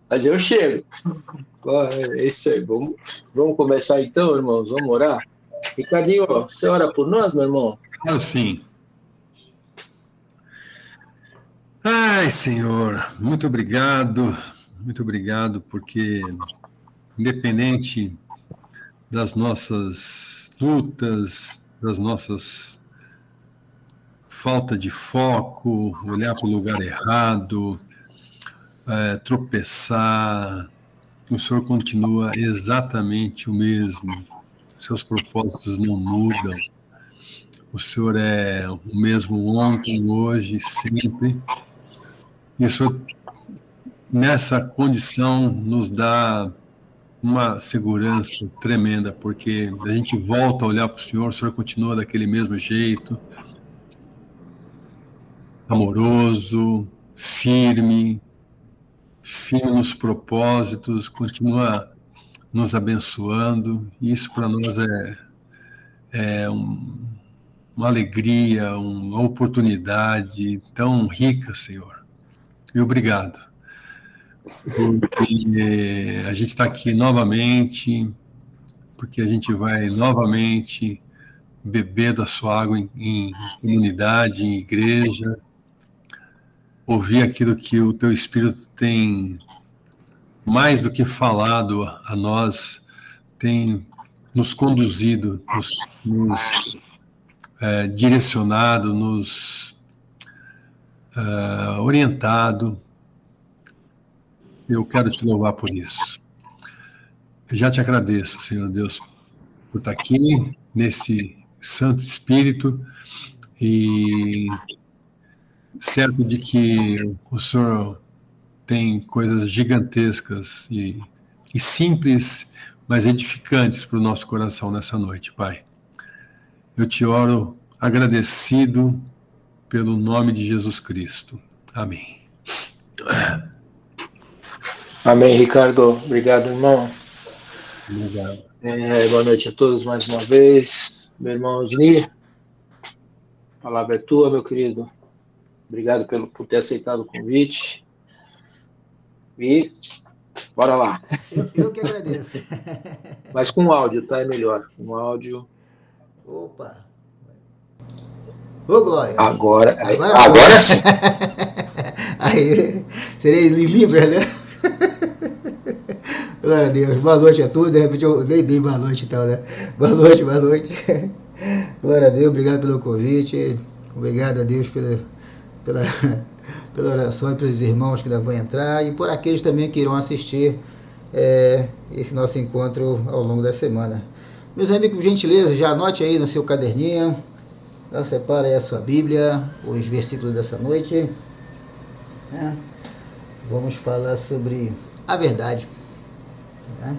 Mas eu chego. É isso aí. Vamos começar então, irmãos? Vamos orar? Ricardinho, você ora por nós, meu irmão? Claro, sim. Ai, Senhor, muito obrigado, porque independente das nossas lutas, das nossas falta de foco, olhar para o lugar errado, tropeçar, o Senhor continua exatamente o mesmo. Seus propósitos não mudam. O Senhor é o mesmo ontem, hoje, sempre. E o Senhor, nessa condição, nos dá uma segurança tremenda, porque a gente volta a olhar para o Senhor continua daquele mesmo jeito, amoroso, firme nos propósitos, continua nos abençoando, e isso para nós é uma alegria, uma oportunidade tão rica, Senhor. E obrigado, porque a gente está aqui novamente, porque a gente vai novamente beber da sua água em comunidade, em igreja, ouvir aquilo que o teu Espírito tem mais do que falado a nós, tem nos conduzido, nos direcionado, nos orientado. Eu quero te louvar por isso. Eu já te agradeço, Senhor Deus, por estar aqui nesse Santo Espírito e certo de que o Senhor tem coisas gigantescas e simples, mas edificantes para o nosso coração nessa noite, Pai. Eu te oro agradecido pelo nome de Jesus Cristo. Amém. Amém, Ricardo. Obrigado, irmão. Obrigado. Boa noite a todos mais uma vez. Meu irmão Osni, a palavra é tua, meu querido. Obrigado por ter aceitado o convite. E bora lá. Eu que agradeço. Mas com áudio, tá? É melhor. Com áudio. Opa. Ô, Glória. Agora sim. Aí, seria livre, né? Glória a Deus. Boa noite a todos. De repente eu nem dei boa noite então, né? Boa noite. Glória a Deus. Obrigado pelo convite. Obrigado a Deus pela oração e pelos irmãos que ainda vão entrar e por aqueles também que irão assistir esse nosso encontro ao longo da semana. Meus amigos, por gentileza, já anote aí no seu caderninho, já separa aí a sua Bíblia, os versículos dessa noite. Né? Vamos falar sobre a verdade. Né?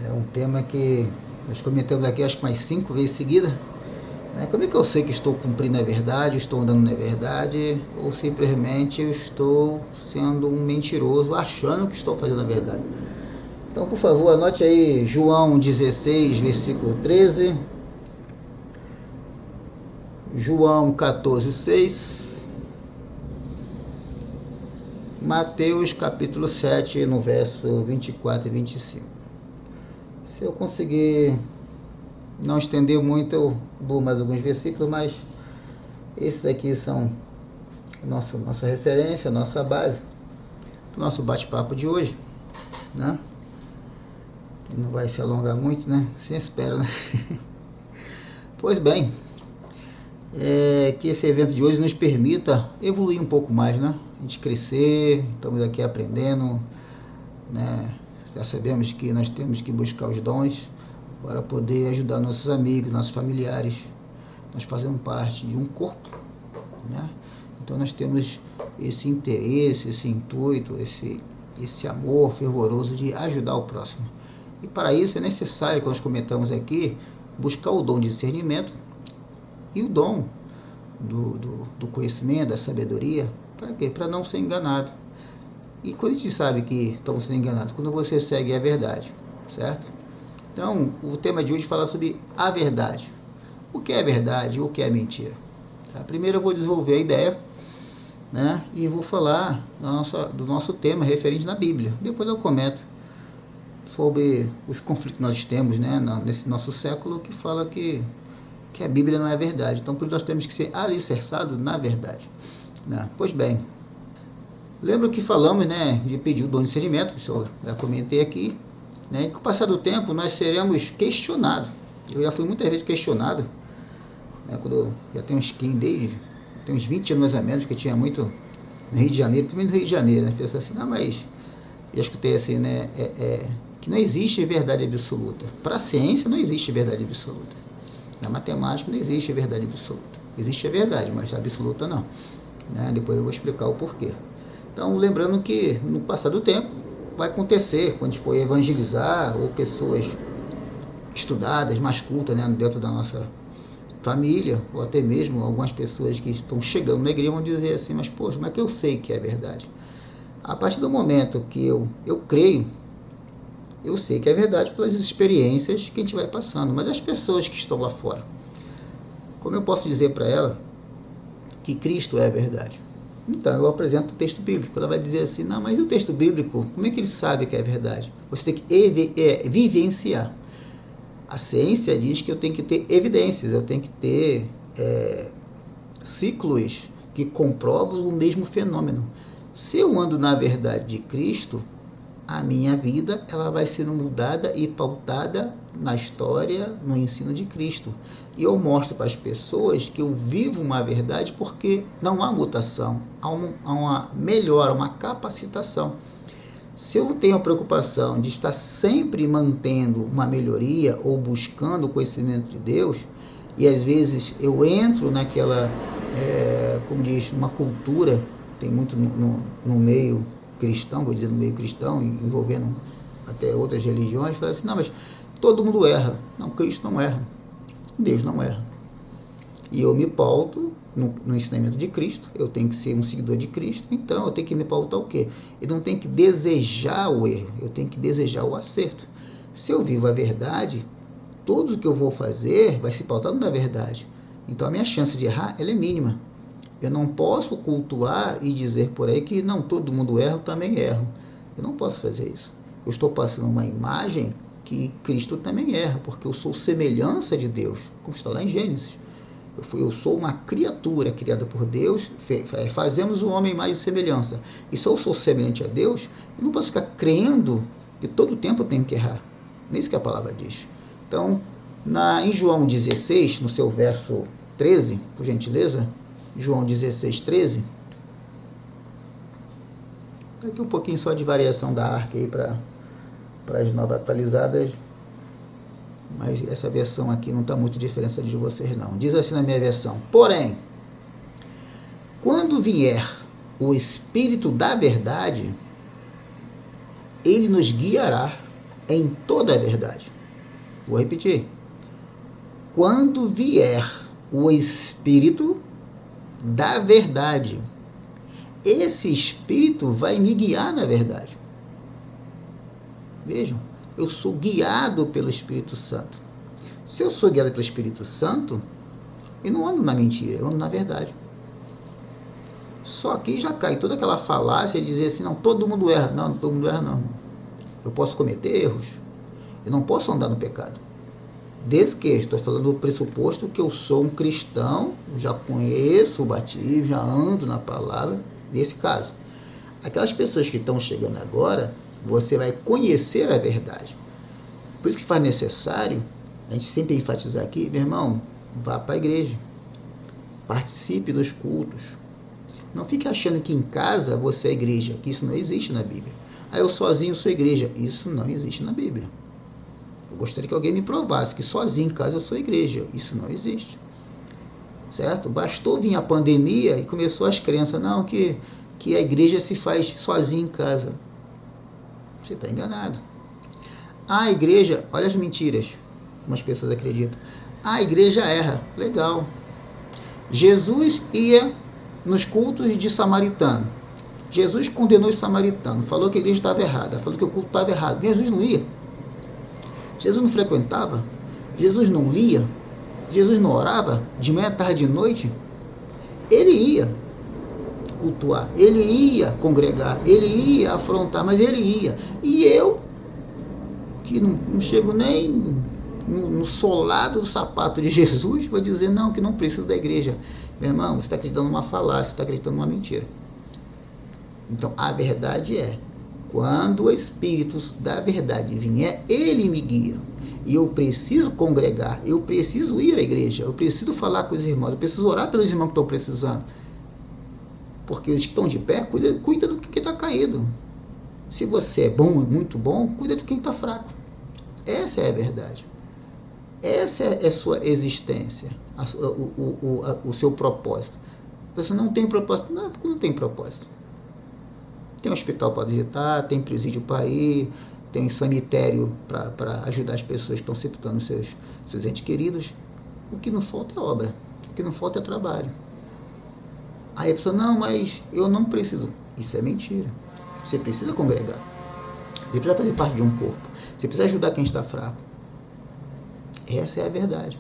É um tema que nós comentamos aqui acho que mais 5 vezes seguidas. Como é que eu sei que estou cumprindo a verdade, estou andando na verdade, ou simplesmente eu estou sendo um mentiroso, achando que estou fazendo a verdade? Então, por favor, anote aí João 16, versículo 13, João 14, 6, Mateus capítulo 7, no verso 24 e 25. Se eu conseguir não estender muito, eu dou mais alguns versículos, mas esses aqui são nossa referência, nossa base, o nosso bate-papo de hoje, né? Não vai se alongar muito, né? Sem espera, né? Pois bem, que esse evento de hoje nos permita evoluir um pouco mais, né? A gente crescer, estamos aqui aprendendo, né? Já sabemos que nós temos que buscar os dons para poder ajudar nossos amigos, nossos familiares. Nós fazemos parte de um corpo, né? Então nós temos esse interesse, esse intuito, esse amor fervoroso de ajudar o próximo. E para isso é necessário, como nós comentamos aqui, buscar o dom de discernimento e o dom do conhecimento, da sabedoria. Para quê? Para não ser enganado. E quando a gente sabe que estamos sendo enganados? Quando você segue a verdade, certo? Então, o tema de hoje fala sobre a verdade. O que é verdade e o que é mentira? Tá? Primeiro eu vou desenvolver a ideia, né? E vou falar do nosso tema referente na Bíblia. Depois eu comento sobre os conflitos que nós temos, né, nesse nosso século, que fala que a Bíblia não é verdade. Então, por isso nós temos que ser alicerçados na verdade, né? Pois bem, lembro que falamos, né, de pedir o dom de discernimento, que eu já comentei aqui, né, e com o passar do tempo nós seremos questionados. Eu já fui muitas vezes questionado, né, quando eu já tenho tem uns 20 anos mais ou menos, que eu tinha muito no Rio de Janeiro, primeiro no Rio de Janeiro, né, as pessoas assim, não, mas eu escutei assim, né, que não existe verdade absoluta. Para a ciência não existe verdade absoluta. Na matemática não existe verdade absoluta. Existe a verdade, mas a absoluta não, né? Depois eu vou explicar o porquê. Então, lembrando que no passar do tempo vai acontecer, quando a gente for evangelizar, ou pessoas estudadas, mais cultas, né, dentro da nossa família, ou até mesmo algumas pessoas que estão chegando na igreja vão dizer assim, mas poxa, como é que eu sei que é verdade? A partir do momento que eu creio, eu sei que é verdade pelas experiências que a gente vai passando. Mas as pessoas que estão lá fora, como eu posso dizer para ela que Cristo é a verdade? Então eu apresento o texto bíblico. Ela vai dizer assim, não, mas o texto bíblico, como é que ele sabe que é verdade? Você tem que vivenciar. A ciência diz que eu tenho que ter evidências, eu tenho que ter ciclos que comprovam o mesmo fenômeno. Se eu ando na verdade de Cristo, a minha vida ela vai sendo mudada e pautada na história, no ensino de Cristo. E eu mostro para as pessoas que eu vivo uma verdade porque não há mutação, há uma melhora, uma capacitação. Se eu tenho a preocupação de estar sempre mantendo uma melhoria ou buscando o conhecimento de Deus, e às vezes eu entro naquela, como diz, uma cultura, tem muito no meio cristão, vou dizer no meio cristão, envolvendo até outras religiões, fala assim, não, mas todo mundo erra. Não, Cristo não erra, Deus não erra. E eu me pauto no ensinamento de Cristo, eu tenho que ser um seguidor de Cristo, então eu tenho que me pautar o quê? Eu não tenho que desejar o erro, eu tenho que desejar o acerto. Se eu vivo a verdade, tudo que eu vou fazer vai se pautar na verdade. Então a minha chance de errar ela é mínima. Eu não posso cultuar e dizer por aí que não, todo mundo erra, eu também erro. Eu não posso fazer isso. Eu estou passando uma imagem que Cristo também erra, porque eu sou semelhança de Deus, como está lá em Gênesis. Eu sou uma criatura criada por Deus, fazemos o homem imagem e semelhança. E se eu sou semelhante a Deus, eu não posso ficar crendo que todo tempo eu tenho que errar. Não é isso que a palavra diz. Então, em João 16, no seu verso 13, por gentileza, João 16, 13. Aqui um pouquinho só de variação da arca aí para as novas atualizadas. Mas essa versão aqui não está muito diferente de vocês não. Diz assim na minha versão. Porém, quando vier o Espírito da verdade, ele nos guiará em toda a verdade. Vou repetir. Quando vier o Espírito da verdade, esse Espírito vai me guiar na verdade. Vejam, eu sou guiado pelo Espírito Santo. Se eu sou guiado pelo Espírito Santo, eu não ando na mentira, eu ando na verdade. Só que já cai toda aquela falácia de dizer assim, não, todo mundo erra. Não, todo mundo erra não. Eu posso cometer erros, eu não posso andar no pecado. Desde que estou falando do pressuposto que eu sou um cristão, já conheço o batismo, já ando na palavra, nesse caso. Aquelas pessoas que estão chegando agora, você vai conhecer a verdade. Por isso que faz necessário, a gente sempre enfatizar aqui, meu irmão, vá para a igreja, participe dos cultos. Não fique achando que em casa você é igreja, que isso não existe na Bíblia. Eu sozinho sou igreja, isso não existe na Bíblia. Eu gostaria que alguém me provasse que sozinho em casa eu sou igreja. Isso não existe. Certo? Bastou vir a pandemia e começou as crenças, não, que a igreja se faz sozinha em casa. Você está enganado. A igreja, olha as mentiras, umas pessoas acreditam. A igreja erra. Legal. Jesus ia nos cultos de samaritano. Jesus condenou os samaritanos, falou que a igreja estava errada, falou que o culto estava errado. Jesus não ia. Jesus não frequentava, Jesus não lia, Jesus não orava de manhã, tarde e noite. Ele ia. cultuar, ele ia congregar, ele ia afrontar, mas ele ia. E eu, que não chego nem no solado do sapato de Jesus, vou dizer não, que não preciso da igreja. Meu irmão, você está acreditando numa falácia, você está acreditando numa mentira. Então, a verdade é, quando o Espírito da verdade vier, ele me guia. E eu preciso congregar, eu preciso ir à igreja, eu preciso falar com os irmãos, eu preciso orar pelos irmãos que estão precisando. Porque os que estão de pé, cuida do que está caído. Se você é bom, muito bom, cuida do quem está fraco. Essa é a verdade. Essa é a sua existência, o seu propósito. Você não tem propósito. Não, porque não tem propósito. Tem hospital para visitar, tem presídio para ir, tem cemitério para ajudar as pessoas que estão sepultando seus entes queridos. O que não falta é obra, o que não falta é trabalho. Aí a pessoa, não, mas eu não preciso. Isso é mentira. Você precisa congregar. Você precisa fazer parte de um corpo. Você precisa ajudar quem está fraco. Essa é a verdade.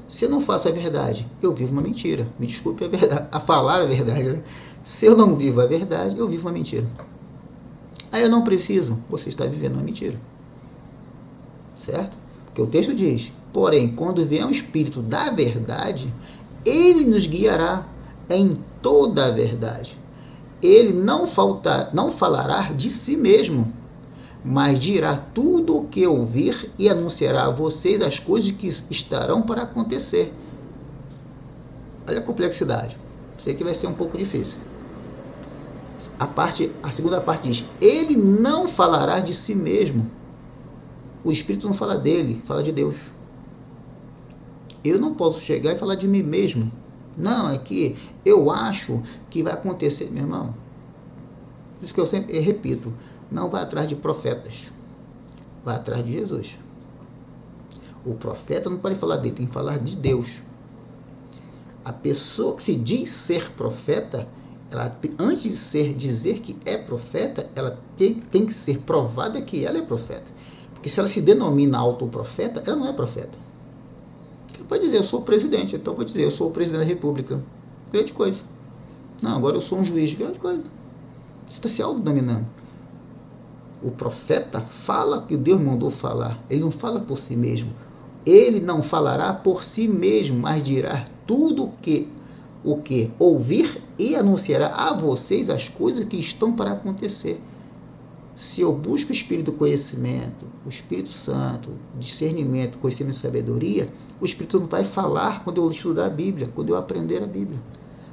Se eu não faço a verdade, eu vivo uma mentira. Me desculpe a verdade, a falar a verdade. Né? Se eu não vivo a verdade, eu vivo uma mentira. Aí eu não preciso, você está vivendo uma mentira. Certo? Porque o texto diz, porém, quando vier o Espírito da verdade, ele nos guiará em toda a verdade. Ele não falará de si mesmo, mas dirá tudo o que ouvir e anunciará a vocês as coisas que estarão para acontecer. Olha a complexidade. Sei que vai ser um pouco difícil. A segunda parte diz, ele não falará de si mesmo. O Espírito não fala dele, fala de Deus. Eu não posso chegar e falar de mim mesmo. Não, é que eu acho que vai acontecer, meu irmão. Por isso que eu sempre repito, não vai atrás de profetas, vai atrás de Jesus. O profeta não pode falar dele, tem que falar de Deus. A pessoa que se diz ser profeta, ela, antes de dizer que é profeta, ela tem que ser provada que ela é profeta. Porque se ela se denomina autoprofeta, ela não é profeta. Ela pode dizer, eu sou o presidente, então pode dizer, eu sou o presidente da república. Grande coisa. Não, agora eu sou um juiz, grande coisa. Você está se autodominando. O profeta fala o que Deus mandou falar. Ele não fala por si mesmo. Ele não falará por si mesmo, mas dirá tudo o que ouvir e anunciará a vocês as coisas que estão para acontecer. Se eu busco o Espírito do conhecimento, o Espírito Santo, discernimento, conhecimento e sabedoria, o Espírito Santo vai falar quando eu estudar a Bíblia, quando eu aprender a Bíblia.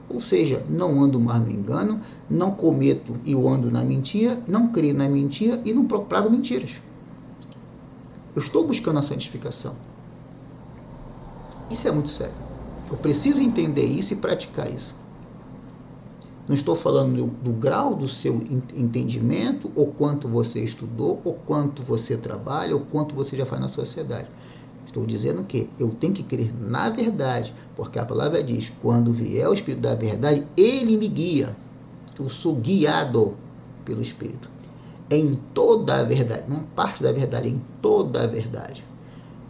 Ou seja, não ando mais no engano, não cometo e eu ando na mentira, não creio na mentira e não propago mentiras. Eu estou buscando a santificação. Isso é muito sério. Eu preciso entender isso e praticar isso. Não estou falando do grau do seu entendimento, ou quanto você estudou, ou quanto você trabalha, ou quanto você já faz na sociedade. Estou dizendo que eu tenho que crer na verdade, porque a palavra diz, quando vier o Espírito da verdade, ele me guia. Eu sou guiado pelo Espírito. Em toda a verdade, não parte da verdade, em toda a verdade.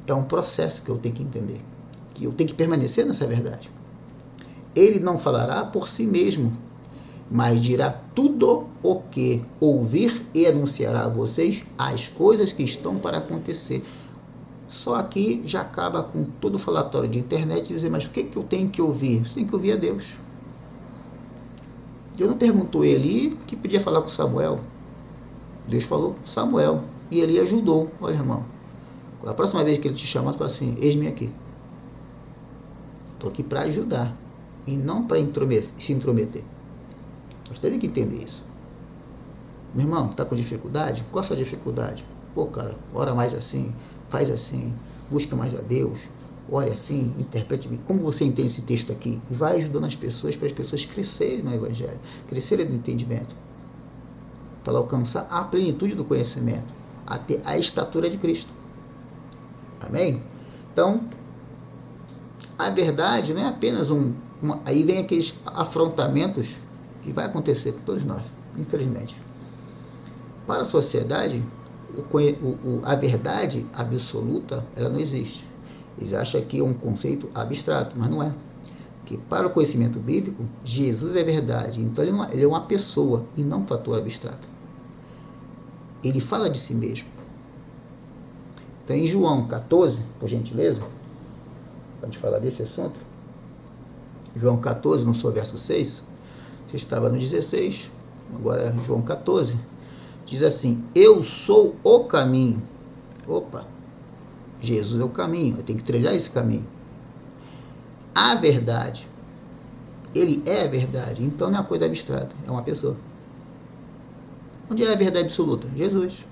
É um processo que eu tenho que entender, que eu tenho que permanecer nessa verdade. Ele não falará por si mesmo, mas dirá tudo o que ouvir e anunciará a vocês as coisas que estão para acontecer. Só aqui já acaba com todo o falatório de internet e dizer, mas o que eu tenho que ouvir? Você tem que ouvir a Deus. Deus não perguntou Eli que podia falar com Samuel. Deus falou com Samuel e Eli ajudou. Olha, irmão, a próxima vez que ele te chamar, você fala assim, eis-me aqui. Estou aqui para ajudar e não para se intrometer. Nós temos que entender isso. Meu irmão, está com dificuldade? Qual a sua dificuldade? Pô, cara, ora mais assim, faz assim, busca mais a Deus, ore assim, interprete como você entende esse texto aqui, e vai ajudando as pessoas para as pessoas crescerem no Evangelho, crescerem no entendimento, para alcançar a plenitude do conhecimento, até a estatura de Cristo. Amém? Então, a verdade não é apenas aí vem aqueles afrontamentos que vai acontecer com todos nós, infelizmente. Para a sociedade, a verdade absoluta, ela não existe. Eles acham que é um conceito abstrato, mas não é. que para o conhecimento bíblico, Jesus é verdade. Então ele é uma pessoa e não um fator abstrato. Ele fala de si mesmo. Então em João 14, por gentileza, pode falar desse assunto? João 14, no seu verso 6, você estava no 16, agora é João 14, diz assim: eu sou o caminho. Opa, Jesus é o caminho, eu tenho que trilhar esse caminho. A verdade, ele é a verdade, então não é uma coisa abstrata, é uma pessoa. Onde é a verdade absoluta? Jesus.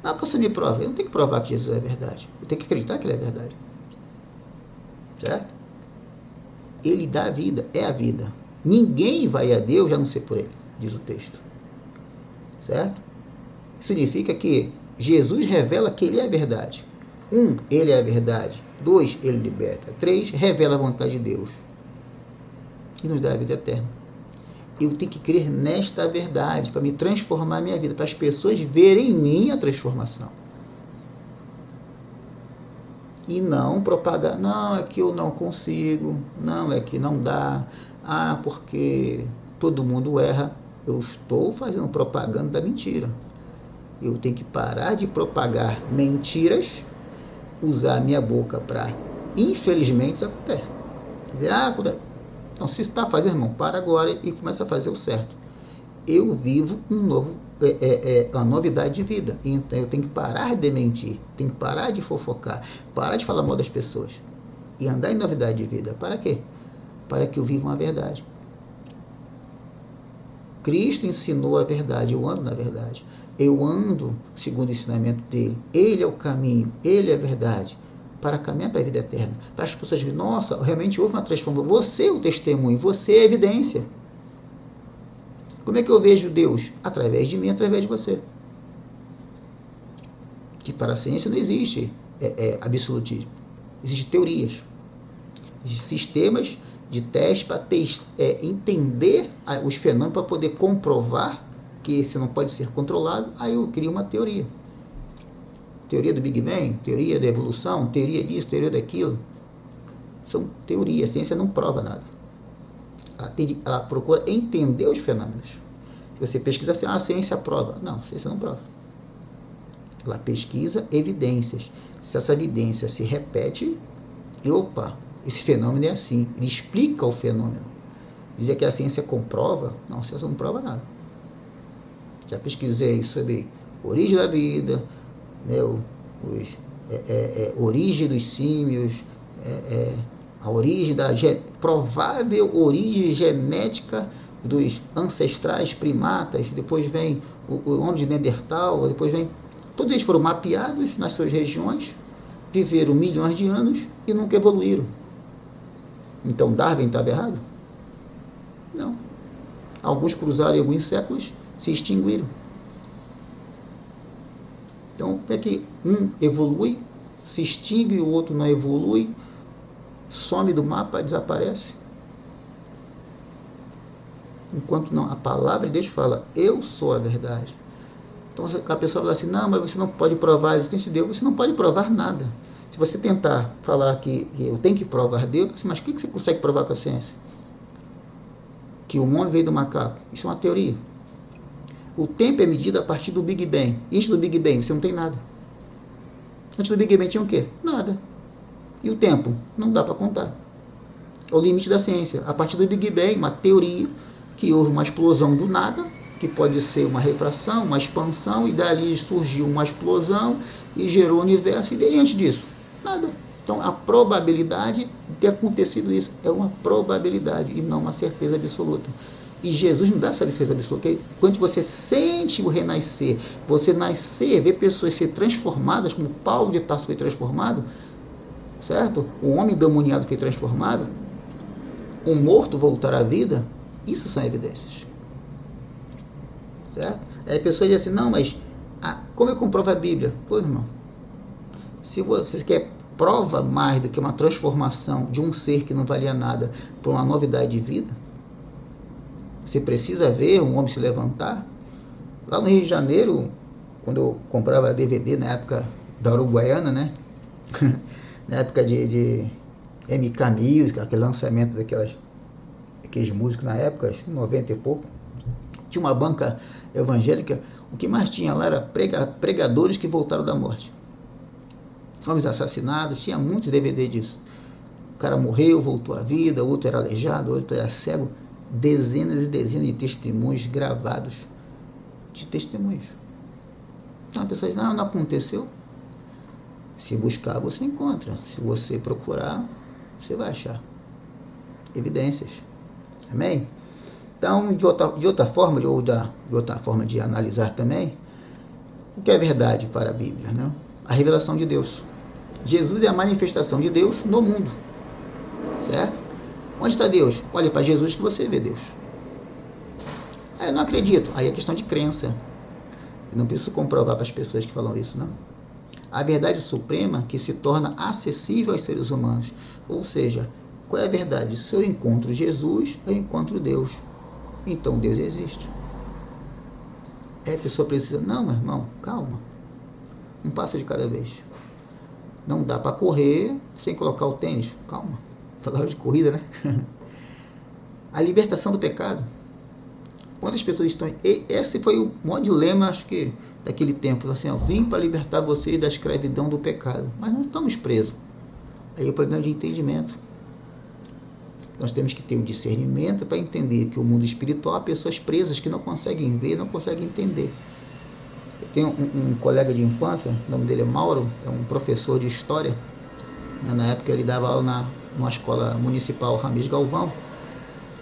Não, que você me prova, eu não tenho que provar que Jesus é a verdade, eu tenho que acreditar que ele é a verdade. Certo? Ele dá a vida, é a vida. Ninguém vai a Deus a não ser por ele, diz o texto. Certo? Significa que Jesus revela que ele é a verdade. 1, ele é a verdade. 2, ele liberta. 3, revela a vontade de Deus. E nos dá a vida eterna. Eu tenho que crer nesta verdade para me transformar a minha vida, para as pessoas verem em mim a transformação. E não propagar, não, é que eu não consigo, não, é que não dá, porque todo mundo erra. Eu estou fazendo propaganda da mentira. Eu tenho que parar de propagar mentiras, usar a minha boca para... Infelizmente, isso acontece. Dizer, então, se está fazendo, irmão, para agora e começa a fazer o certo. Eu vivo uma novidade de vida. Então, eu tenho que parar de mentir, tenho que parar de fofocar, parar de falar mal das pessoas e andar em novidade de vida. Para quê? Para que eu viva uma verdade. Cristo ensinou a verdade, eu ando na verdade. Eu ando segundo o ensinamento dele. Ele é o caminho, ele é a verdade, para caminhar para a vida eterna. Para as pessoas verem, nossa, realmente houve uma transformação. Você é o testemunho, você é a evidência. Como é que eu vejo Deus? Através de mim, através de você. Que para a ciência não existe absolutismo. Existem teorias. Existem sistemas de teste para entender os fenômenos, para poder comprovar que esse não pode ser controlado. Aí eu crio uma teoria. Teoria do Big Bang, teoria da evolução, teoria disso, teoria daquilo. São teorias, a ciência não prova nada. Ela procura entender os fenômenos. Se você pesquisa assim, a ciência prova. Não, a ciência não prova. Ela pesquisa evidências. Se essa evidência se repete, esse fenômeno é assim. Ele explica o fenômeno. Dizer que a ciência comprova, não, a ciência não prova nada. Já pesquisei sobre origem da vida, né, origem dos símios, a origem da provável origem genética dos ancestrais primatas, depois vem o homem de Neandertal, depois vem... Todos eles foram mapeados nas suas regiões, viveram milhões de anos e nunca evoluíram. Então Darwin estava errado? Não. Alguns cruzaram em alguns séculos, se extinguiram. Então, é que um evolui, se extingue, o outro não evolui, some do mapa, desaparece. Enquanto não, a palavra de Deus fala, eu sou a verdade. Então a pessoa fala assim, não, mas você não pode provar a existência de Deus, você não pode provar nada. Se você tentar falar que eu tenho que provar Deus, mas o que você consegue provar com a ciência? Que o homem veio do macaco. Isso é uma teoria. O tempo é medido a partir do Big Bang. Antes do Big Bang, você não tem nada. Antes do Big Bang tinha o quê? Nada. E o tempo? Não dá para contar. É o limite da ciência. A partir do Big Bang, uma teoria que houve uma explosão do nada, que pode ser uma refração, uma expansão, e dali surgiu uma explosão e gerou o universo. E daí, antes disso? Nada. Então, a probabilidade de ter acontecido isso é uma probabilidade e não uma certeza absoluta. E Jesus não dá essa certeza absoluta. Quando você sente o renascer, você nascer, ver pessoas ser transformadas, como Paulo de Tarso foi transformado, certo? O homem endemoniado foi transformado, um morto voltar à vida, isso são evidências. Certo? Aí a pessoa diz assim, não, mas como eu comprovo a Bíblia? Pô, irmão, se você quer prova mais do que uma transformação de um ser que não valia nada por uma novidade de vida, você precisa ver um homem se levantar. Lá no Rio de Janeiro, quando eu comprava DVD na época da Uruguaiana, né? Na época MK Music, aquele lançamento daqueles músicos na época, 90 e pouco. Tinha uma banca evangélica, o que mais tinha lá era pregadores que voltaram da morte. Homens assassinados, tinha muitos DVD disso. O cara morreu, voltou à vida, outro era aleijado, outro era cego. Dezenas e dezenas de testemunhos gravados, de testemunhos. Então a pessoa diz, não aconteceu. Se buscar, você encontra. Se você procurar, você vai achar evidências. Amém? Então, de outra forma de analisar também, o que é verdade para a Bíblia, né? A revelação de Deus. Jesus é a manifestação de Deus no mundo. Certo? Onde está Deus? Olha para Jesus que você vê Deus. Eu não acredito. Aí é questão de crença. Eu não preciso comprovar para as pessoas que falam isso, não. A verdade suprema que se torna acessível aos seres humanos. Ou seja, qual é a verdade? Se eu encontro Jesus, eu encontro Deus. Então Deus existe. A pessoa precisa, não, meu irmão, calma. Um passo de cada vez. Não dá para correr sem colocar o tênis. Calma. Falar de corrida, né? A libertação do pecado. Quantas pessoas estão... Esse foi o maior dilema, acho que, daquele tempo. Assim, eu vim para libertar vocês da escravidão do pecado. Mas não estamos presos. Aí é o problema de entendimento. Nós temos que ter o discernimento para entender que o mundo espiritual há pessoas presas que não conseguem ver, não conseguem entender. Eu tenho um colega de infância, o nome dele é Mauro, é um professor de história. Na época ele dava aula numa escola municipal Ramis Galvão.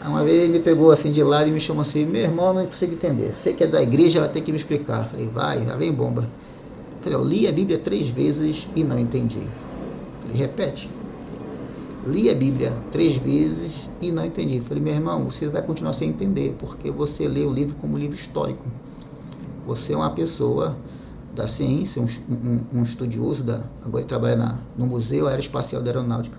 Uma vez ele me pegou assim de lado e me chamou assim, meu irmão, eu não consigo entender. Você que é da igreja, vai ter que me explicar. Falei, vai, já vem bomba. Falei, eu li a Bíblia 3 vezes e não entendi. Falei, repete. Li a Bíblia 3 vezes e não entendi. Falei, meu irmão, você vai continuar sem entender, porque você lê o livro como livro histórico. Você é uma pessoa da ciência, um estudioso, agora ele trabalha no Museu Aeroespacial da Aeronáutica.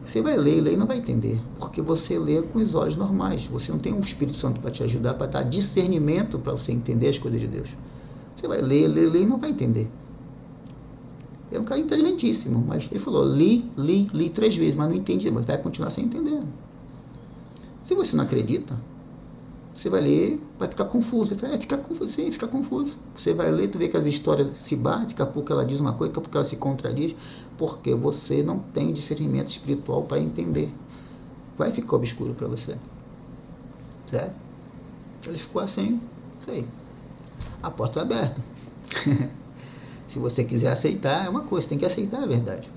Você vai ler e não vai entender, porque você lê com os olhos normais. Você não tem um Espírito Santo para te ajudar, para dar discernimento para você entender as coisas de Deus. Você vai ler e não vai entender. É um cara inteligentíssimo, mas ele falou, li 3 vezes, mas não entendi, mas vai continuar sem entender. Se você não acredita, você vai ler, vai ficar confuso. Você vai ficar confuso, sim, fica confuso. Você vai ler, tu vê que as histórias se batem, daqui a pouco ela diz uma coisa, daqui a pouco ela se contradiz, porque você não tem discernimento espiritual para entender. Vai ficar obscuro para você. Certo? Ele ficou assim, sei. A porta é aberta. Se você quiser aceitar, é uma coisa, tem que aceitar a verdade.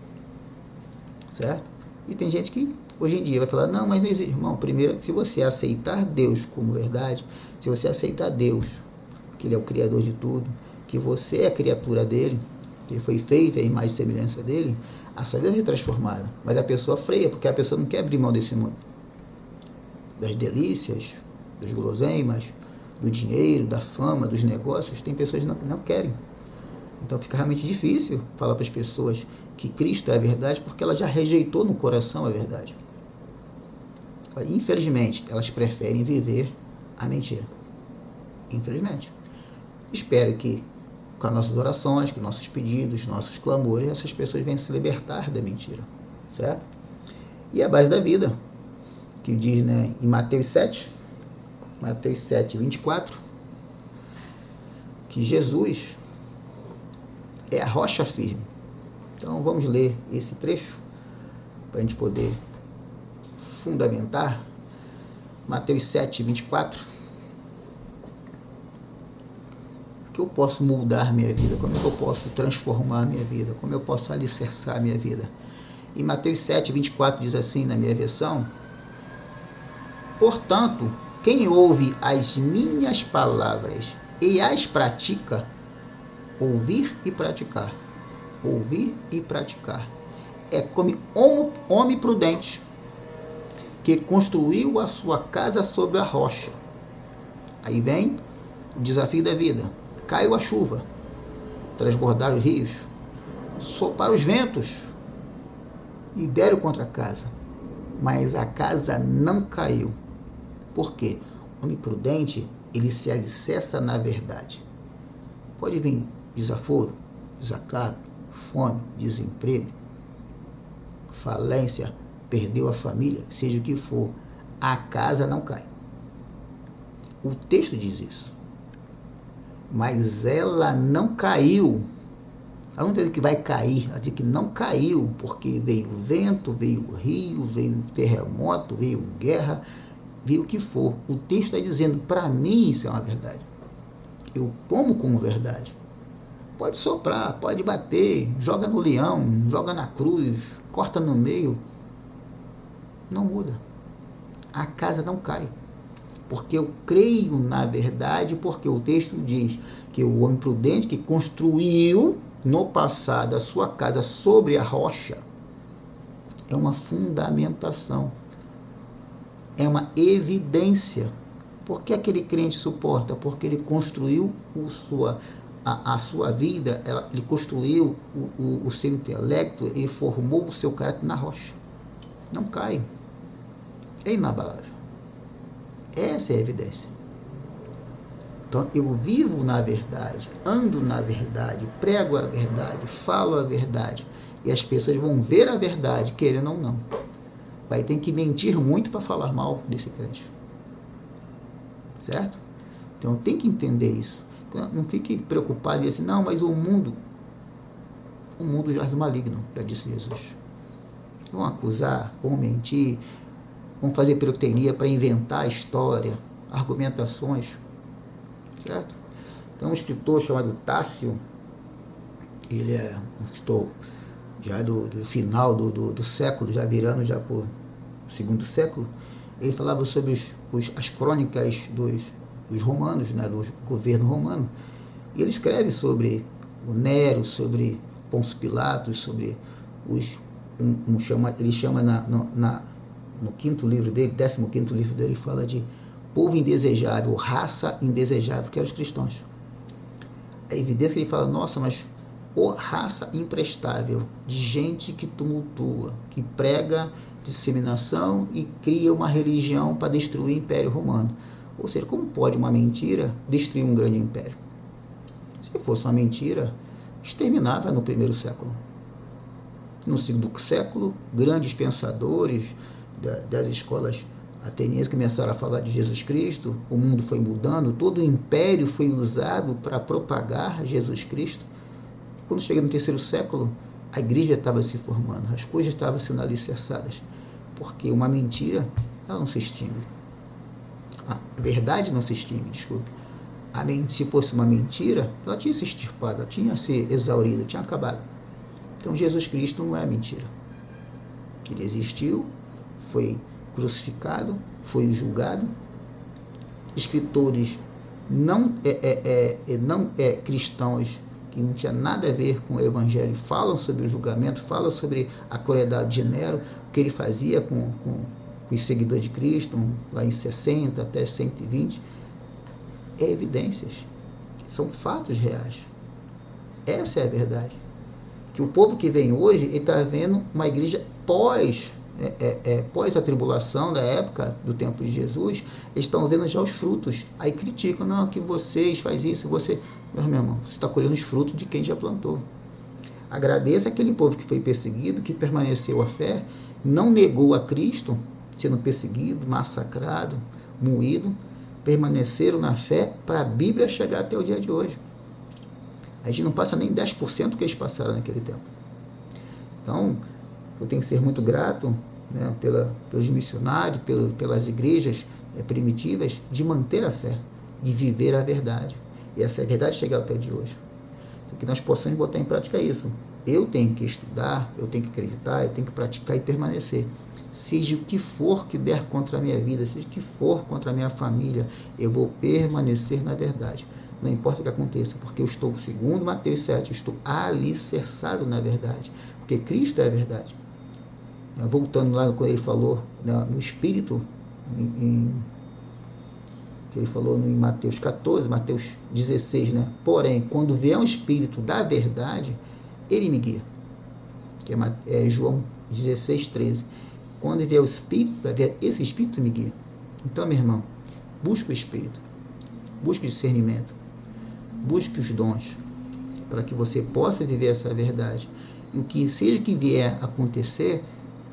Certo? E tem gente que hoje em dia vai falar, não, mas não existe. Irmão, primeiro, se você aceitar Deus como verdade, se você aceitar Deus, que Ele é o Criador de tudo, que você é a criatura dEle, que Ele foi feito a imagem e semelhança dEle, a sua vida é transformada. Mas a pessoa freia, porque a pessoa não quer abrir mão desse mundo. Das delícias, dos guloseimas, do dinheiro, da fama, dos negócios, tem pessoas que não querem. Então fica realmente difícil falar para as pessoas que Cristo é a verdade, porque ela já rejeitou no coração a verdade. Infelizmente, elas preferem viver a mentira. Infelizmente. Espero que com as nossas orações, com nossos pedidos, nossos clamores, essas pessoas venham se libertar da mentira. Certo? E a base da vida, que diz, né, em Mateus 7, 24, que Jesus é a rocha firme. Então vamos ler esse trecho para a gente poder fundamentar. Mateus 7, 24. Que eu posso moldar minha vida, como é que eu posso transformar minha vida, como eu posso alicerçar minha vida. E Mateus 7, 24 diz assim na minha versão: portanto, quem ouve as minhas palavras e as pratica, ouvir e praticar, é como homem prudente que construiu a sua casa sobre a rocha. Aí vem o desafio da vida. Caiu a chuva, transbordaram os rios, sopraram os ventos e deram contra a casa. Mas a casa não caiu. Por quê? O homem prudente, ele se alicerça na verdade. Pode vir desaforo, desacato, fome, desemprego, falência, perdeu a família, seja o que for, a casa não cai. O texto diz isso. Mas ela não caiu. Ela não diz que vai cair, ela diz que não caiu, porque veio vento, veio rio, veio terremoto, veio guerra, veio o que for. O texto está dizendo, para mim isso é uma verdade. Eu tomo como verdade. Pode soprar, pode bater, joga no leão, joga na cruz, corta no meio. Não muda. A casa não cai. Porque eu creio na verdade, porque o texto diz que o homem prudente que construiu no passado a sua casa sobre a rocha é uma fundamentação, é uma evidência. Por que aquele crente suporta? Porque ele construiu a sua vida, ele construiu o seu intelecto, ele formou o seu caráter na rocha. Não cai. É inabalável. Essa é a evidência. Então, eu vivo na verdade, ando na verdade, prego a verdade, falo a verdade, e as pessoas vão ver a verdade, querendo ou não. Vai ter que mentir muito para falar mal desse crente. Certo? Então, tem que entender isso. Então, não fique preocupado e assim, não, mas o mundo jaz do maligno, já disse Jesus. Vão acusar, vão mentir, vão fazer pirotecnia para inventar a história, argumentações. Certo? Então, um escritor chamado Tácio, ele é um escritor já do final do século, já virando já por segundo século, ele falava sobre as crônicas dos romanos, né, do governo romano, e ele escreve sobre o Nero, sobre Pôncio Pilatos, sobre ele chama no quinto livro dele, 15º livro dele, ele fala de povo indesejável, raça indesejável, que eram os cristãos. É evidência que ele fala, nossa, mas raça imprestável, de gente que tumultua, que prega disseminação e cria uma religião para destruir o Império Romano. Ou seja, como pode uma mentira destruir um grande império? Se fosse uma mentira, exterminava no primeiro século. No segundo século, grandes pensadores das escolas atenienses começaram a falar de Jesus Cristo, o mundo foi mudando, todo o império foi usado para propagar Jesus Cristo. Quando chega no terceiro século, a igreja estava se formando, as coisas estavam sendo alicerçadas, porque uma mentira, ela não se extingue. A verdade não se extingue, desculpe. Se fosse uma mentira, ela tinha se extirpado, ela tinha se exaurido, tinha acabado. Então Jesus Cristo não é mentira. Ele existiu, foi crucificado, foi julgado. Escritores não cristãos que não tinha nada a ver com o evangelho falam sobre o julgamento, falam sobre a crueldade de Nero, o que ele fazia com os seguidores de Cristo, lá em 60 até 120. É evidências, são fatos reais. Essa é a verdade. Que o povo que vem hoje, ele está vendo uma igreja pós a tribulação da época do tempo de Jesus, eles estão vendo já os frutos, aí criticam, não, que vocês faz isso, você, meu irmão, você está colhendo os frutos de quem já plantou. Agradeça aquele povo que foi perseguido, que permaneceu a fé, não negou a Cristo, sendo perseguido, massacrado, moído, permaneceram na fé para a Bíblia chegar até o dia de hoje. A gente não passa nem 10% do que eles passaram naquele tempo. Então, eu tenho que ser muito grato, né, pelos missionários, pelas igrejas primitivas, de manter a fé, de viver a verdade. E essa verdade chegar até o dia de hoje. Então, que nós possamos botar em prática isso. Eu tenho que estudar, eu tenho que acreditar, eu tenho que praticar e permanecer. Seja o que for que der contra a minha vida, seja o que for contra a minha família, eu vou permanecer na verdade. Não importa o que aconteça, porque eu estou, segundo Mateus 7, eu estou alicerçado na verdade, porque Cristo é a verdade. Voltando lá quando ele falou, né, no Espírito, que ele falou em Mateus 14, Mateus 16, né? Porém, quando vier um Espírito da verdade, ele me guia, que é João 16, 13. Quando vier o Espírito, esse Espírito me guia. Então, meu irmão, busque o Espírito, busque o discernimento, busque os dons, para que você possa viver essa verdade. E o que seja que vier a acontecer,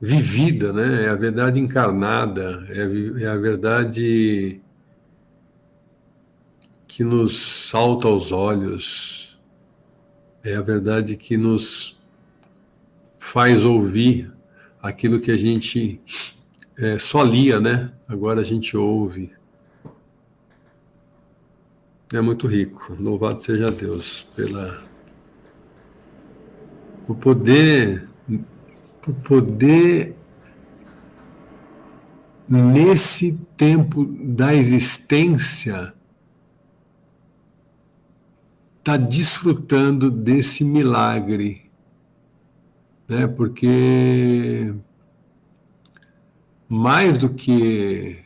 vivida, né? É a verdade encarnada, é a verdade que nos salta aos olhos, é a verdade que nos faz ouvir aquilo que a gente só lia, né? Agora a gente ouve. É muito rico. Louvado seja Deus por poder nesse tempo da existência estar desfrutando desse milagre, né? Porque mais do que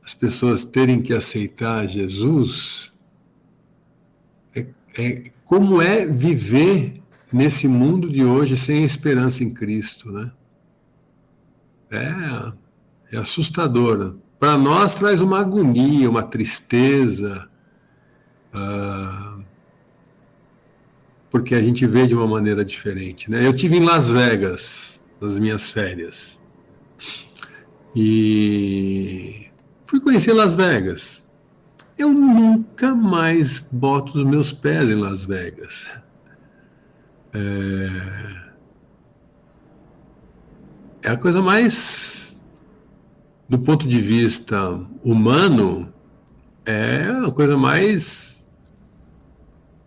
as pessoas terem que aceitar Jesus, como é viver nesse mundo de hoje sem esperança em Cristo, né? É assustador. Para nós traz uma agonia, uma tristeza, porque a gente vê de uma maneira diferente, né? Eu tive em Las Vegas nas minhas férias e fui conhecer Las Vegas. Eu nunca mais boto os meus pés em Las Vegas. É a coisa mais, do ponto de vista humano, é a coisa mais,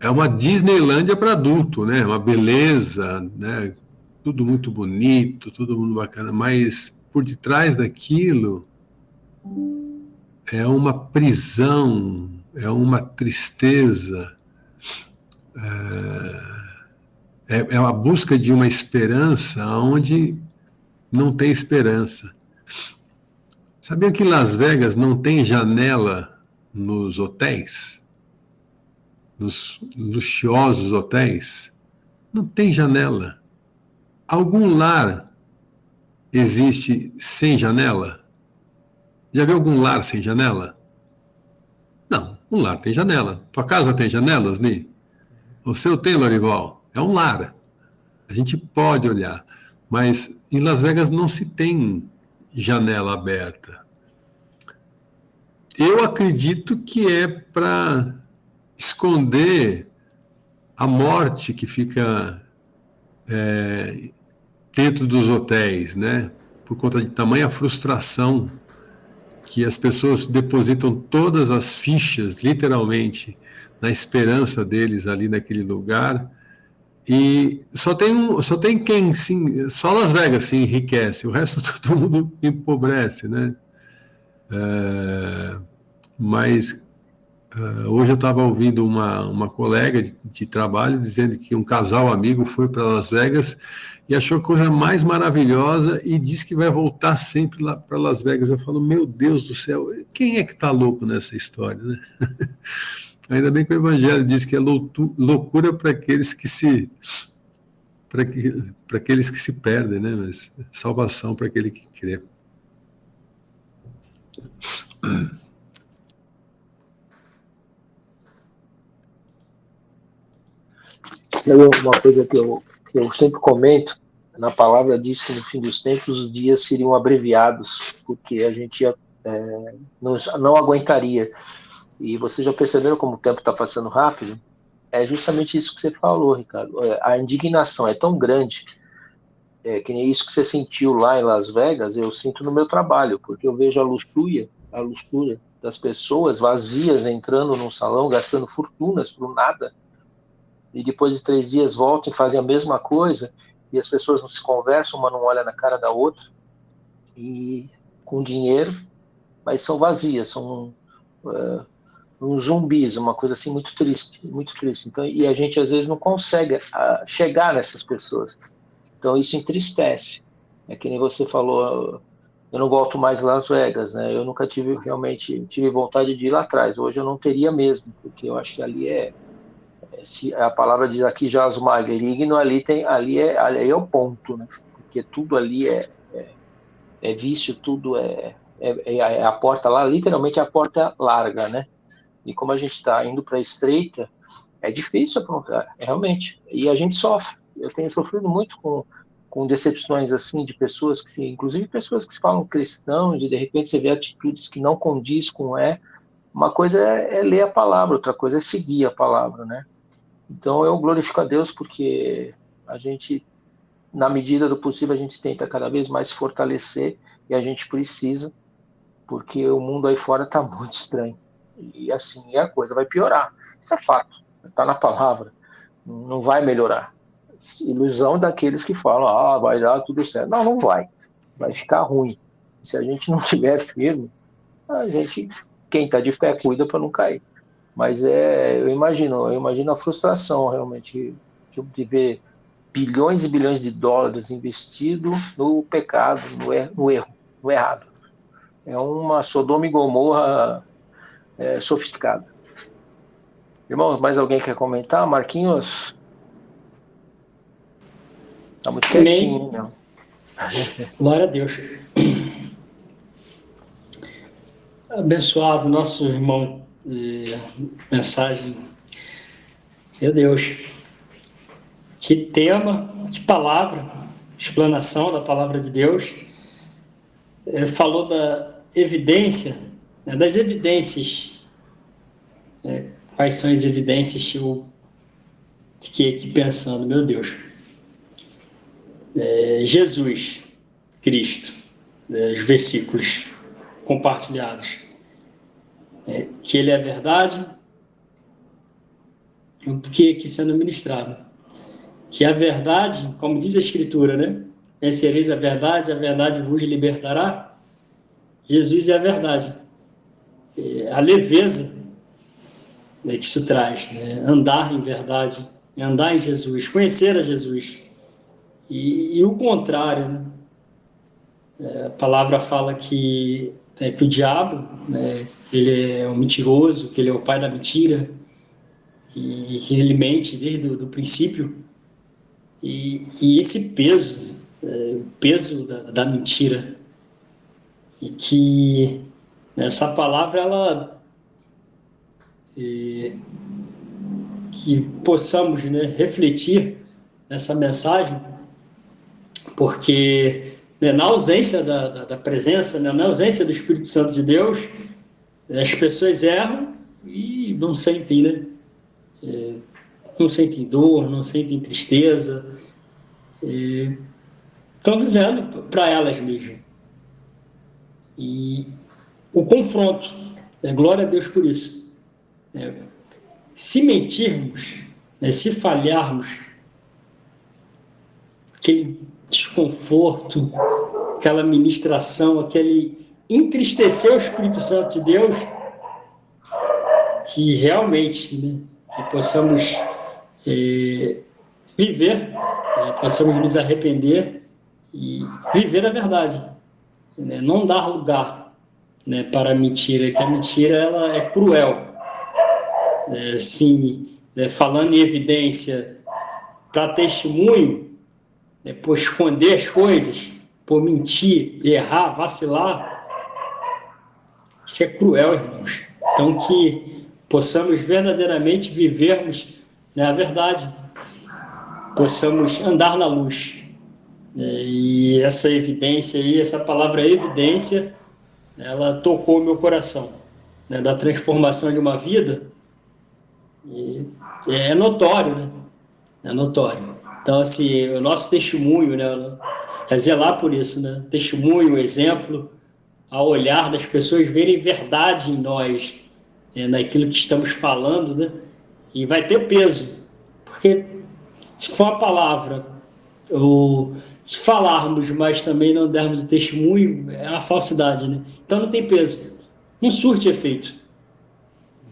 é uma Disneylândia para adulto, né? Uma beleza, né? Tudo muito bonito, tudo muito bacana, mas por detrás daquilo é uma prisão, é uma tristeza, é a busca de uma esperança onde não tem esperança. Sabiam que em Las Vegas não tem janela nos hotéis? Nos luxuosos hotéis? Não tem janela. Algum lar existe sem janela? Já viu algum lar sem janela? Não, um lar tem janela. Tua casa tem janelas, Ni? O seu tem, Lorival? É um lar. A gente pode olhar. Mas em Las Vegas não se tem janela aberta. Eu acredito que é para esconder a morte que fica dentro dos hotéis, né? Por conta de tamanha frustração que as pessoas depositam todas as fichas, literalmente, na esperança deles ali naquele lugar. E só tem quem, sim, só Las Vegas se enriquece, o resto todo mundo empobrece, né? Mas hoje eu estava ouvindo uma colega de trabalho dizendo que um casal amigo foi para Las Vegas e achou a coisa mais maravilhosa e disse que vai voltar sempre lá para Las Vegas. Eu falo, meu Deus do céu, quem é que está louco nessa história, né? Ainda bem que o Evangelho diz que é loucura para aqueles que se para aqueles que se perdem, né? Mas salvação para aquele que crê. Uma coisa que eu sempre comento, na palavra diz que no fim dos tempos os dias seriam abreviados, porque a gente não aguentaria. E vocês já perceberam como o tempo está passando rápido? É justamente isso que você falou, Ricardo. A indignação é tão grande, que nem isso que você sentiu lá em Las Vegas, eu sinto no meu trabalho, porque eu vejo a luxúria das pessoas vazias entrando num salão, gastando fortunas por nada, e depois de 3 dias voltam e fazem a mesma coisa, e as pessoas não se conversam, uma não olha na cara da outra, e com dinheiro, mas são vazias, são uns zumbis, uma coisa assim muito triste, muito triste. Então, e a gente às vezes não consegue chegar nessas pessoas. Então isso entristece. É que nem você falou, eu não volto mais a Las Vegas, né? Eu nunca tive vontade de ir lá atrás. Hoje eu não teria mesmo, porque eu acho que ali se a palavra diz aqui jaz o maligno, ali é o ponto, né? Porque tudo ali é vício, tudo é a porta lá, literalmente a porta larga, né? E como a gente está indo para a estreita, é difícil afrontar, realmente. E a gente sofre. Eu tenho sofrido muito com com decepções assim de pessoas que inclusive pessoas que se falam cristãos, de repente você vê atitudes que não condiz com uma coisa é ler a palavra, outra coisa é seguir a palavra, né? Então eu glorifico a Deus porque a gente, na medida do possível, a gente tenta cada vez mais se fortalecer e a gente precisa, porque o mundo aí fora está muito estranho. E assim, a coisa vai piorar. Isso é fato, está na palavra, não vai melhorar. Ilusão daqueles que falam, vai dar tudo certo. Não, não vai. Vai ficar ruim. Se a gente não tiver firme, quem está de pé cuida para não cair. Mas eu imagino a frustração realmente de ver bilhões e bilhões de dólares investidos no pecado, no erro, no errado. É uma Sodoma e Gomorra sofisticada. Irmãos, mais alguém quer comentar? Marquinhos? Tá muito quietinho, Amém. Glória a Deus. Abençoado nosso irmão de mensagem. Meu Deus. Que tema, que palavra, explanação da palavra de Deus. Ele falou da evidência, das evidências. Quais são as evidências que eu fiquei aqui pensando, meu Deus. Jesus Cristo, os versículos compartilhados, que Ele é a verdade, o que aqui sendo ministrado, que a verdade, como diz a Escritura, né? Conhecereis a verdade vos libertará. Jesus é a verdade, a leveza que isso traz, né? Andar em verdade, andar em Jesus, conhecer a Jesus. E o contrário, né? A palavra fala que o diabo, né, ele é um mentiroso, que ele é o pai da mentira, e que ele mente desde o princípio. E esse peso, o peso da mentira, e que essa palavra, ela que possamos, né, refletir nessa mensagem, porque na ausência da presença, na ausência do Espírito Santo de Deus, as pessoas erram e não sentem, né? Não sentem dor, não sentem tristeza, estão vivendo para elas mesmas. E o confronto, glória a Deus por isso. Se mentirmos, se falharmos, aquele desconforto, aquela ministração, aquele entristecer o Espírito Santo de Deus, que realmente, né, que possamos viver, possamos nos arrepender e viver a verdade, né, não dar lugar, né, para a mentira, que a mentira ela é cruel, assim, falando em evidência para testemunho, por esconder as coisas, por mentir, errar, vacilar, isso é cruel, irmãos. Então, que possamos verdadeiramente vivermos, né, a verdade, possamos andar na luz. E essa evidência aí, essa palavra evidência, ela tocou o meu coração, né, da transformação de uma vida, e é notório, né? É notório. Então, assim, o nosso testemunho, né, é zelar por isso, né? Testemunho, exemplo, ao olhar das pessoas verem verdade em nós, naquilo que estamos falando, né? E vai ter peso, porque se for a palavra, ou se falarmos, mas também não dermos o testemunho, é uma falsidade, né? Então não tem peso, não surte efeito.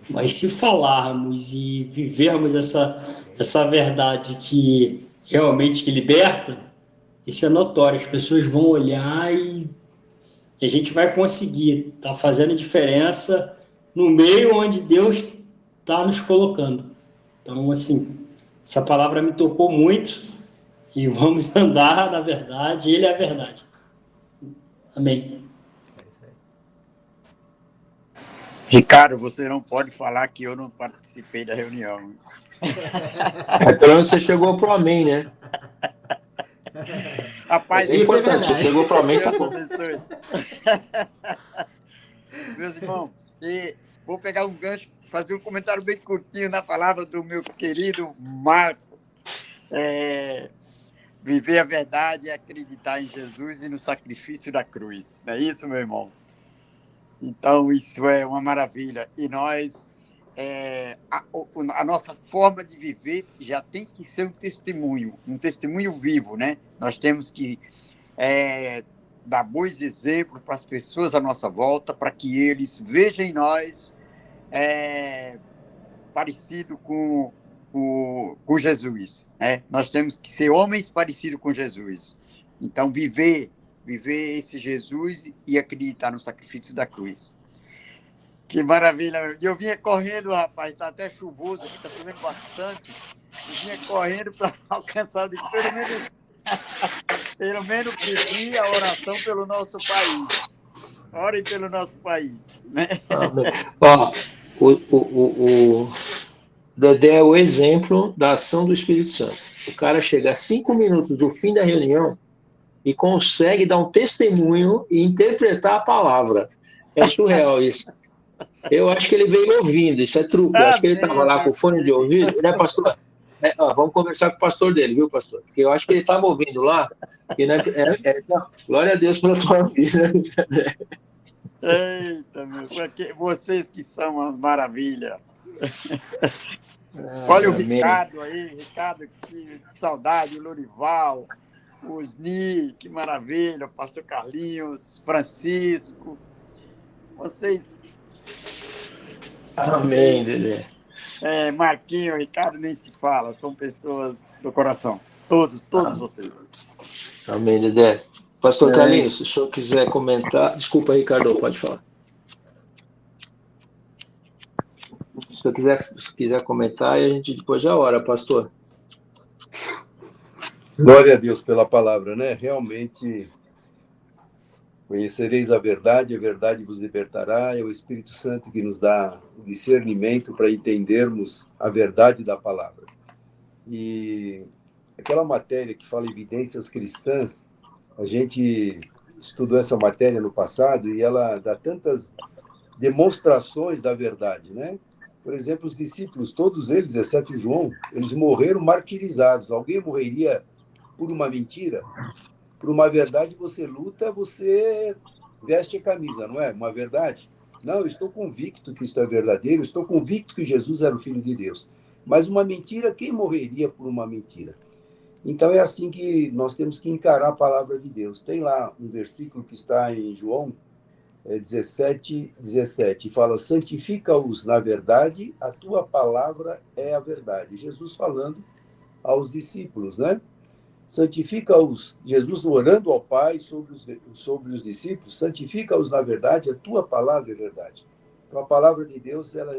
Mas se falarmos e vivermos essa verdade que realmente que liberta, isso é notório, as pessoas vão olhar e a gente vai conseguir estar fazendo diferença no meio onde Deus está nos colocando. Então, assim, essa palavra me tocou muito e vamos andar na verdade, Ele é a verdade. Amém. Ricardo, você não pode falar que eu não participei da reunião. Pelo menos você chegou pro amém, né? Rapaz, É Isso é importante, verdade. chegou para mim, tá Deus bom. abençoe. Meus irmãos, e vou pegar um gancho, fazer um comentário bem curtinho na palavra do meu querido Marco. Viver a verdade é acreditar em Jesus e no sacrifício da cruz. Não é isso, meu irmão? Então, isso é uma maravilha. E nós, a nossa forma de viver já tem que ser um testemunho vivo, né? Nós temos que dar bons exemplos para as pessoas à nossa volta, para que eles vejam em nós parecido com Jesus. Né? Nós temos que ser homens parecidos com Jesus. Então, viver esse Jesus e acreditar no sacrifício da cruz. Que maravilha! Eu vinha correndo, rapaz, está até chuvoso aqui, está chovendo bastante. Eu vinha correndo para alcançar, pelo menos pedir a oração pelo nosso país. Orem pelo nosso país. Né? Amém. Ó, o Dedé é o exemplo da ação do Espírito Santo. O cara chega a 5 minutos do fim da reunião e consegue dar um testemunho e interpretar a palavra. É surreal isso. Eu acho que ele veio ouvindo, isso é truque. Eu acho que ele estava lá com o fone de ouvido, né, pastor? Vamos conversar com o pastor dele, viu, pastor? Porque eu acho que ele estava ouvindo lá. E glória a Deus pela tua vida. Eita, meu, vocês que são umas maravilhas. Olha o Ricardo aí, Ricardo, que saudade, o Lorival, o Osni, que maravilha, o pastor Carlinhos, Francisco. Vocês. Amém, Dedé. Marquinho, Ricardo, nem se fala, são pessoas do coração. Todos vocês. Amém, Dedé. Pastor Carlinhos, se o senhor quiser comentar. Desculpa, Ricardo, pode falar. Se o senhor quiser comentar, e a gente depois já ora, pastor. Glória a Deus pela palavra, né? Realmente, conhecereis a verdade vos libertará. É o Espírito Santo que nos dá o discernimento para entendermos a verdade da palavra. E aquela matéria que fala evidências cristãs, a gente estudou essa matéria no passado e ela dá tantas demonstrações da verdade, né? Por exemplo, os discípulos, todos eles, exceto João, eles morreram martirizados. Alguém morreria por uma mentira? Por uma verdade você luta, você veste a camisa, não é? Uma verdade? Não, eu estou convicto que isto é verdadeiro, estou convicto que Jesus era o Filho de Deus. Mas uma mentira, quem morreria por uma mentira? Então é assim que nós temos que encarar a palavra de Deus. Tem lá um versículo que está em João 17, fala: santifica-os na verdade, a tua palavra é a verdade. Jesus falando aos discípulos, né? Santifica-os, Jesus orando ao Pai sobre os discípulos, santifica-os na verdade, a tua palavra é verdade. Então a palavra de Deus, ela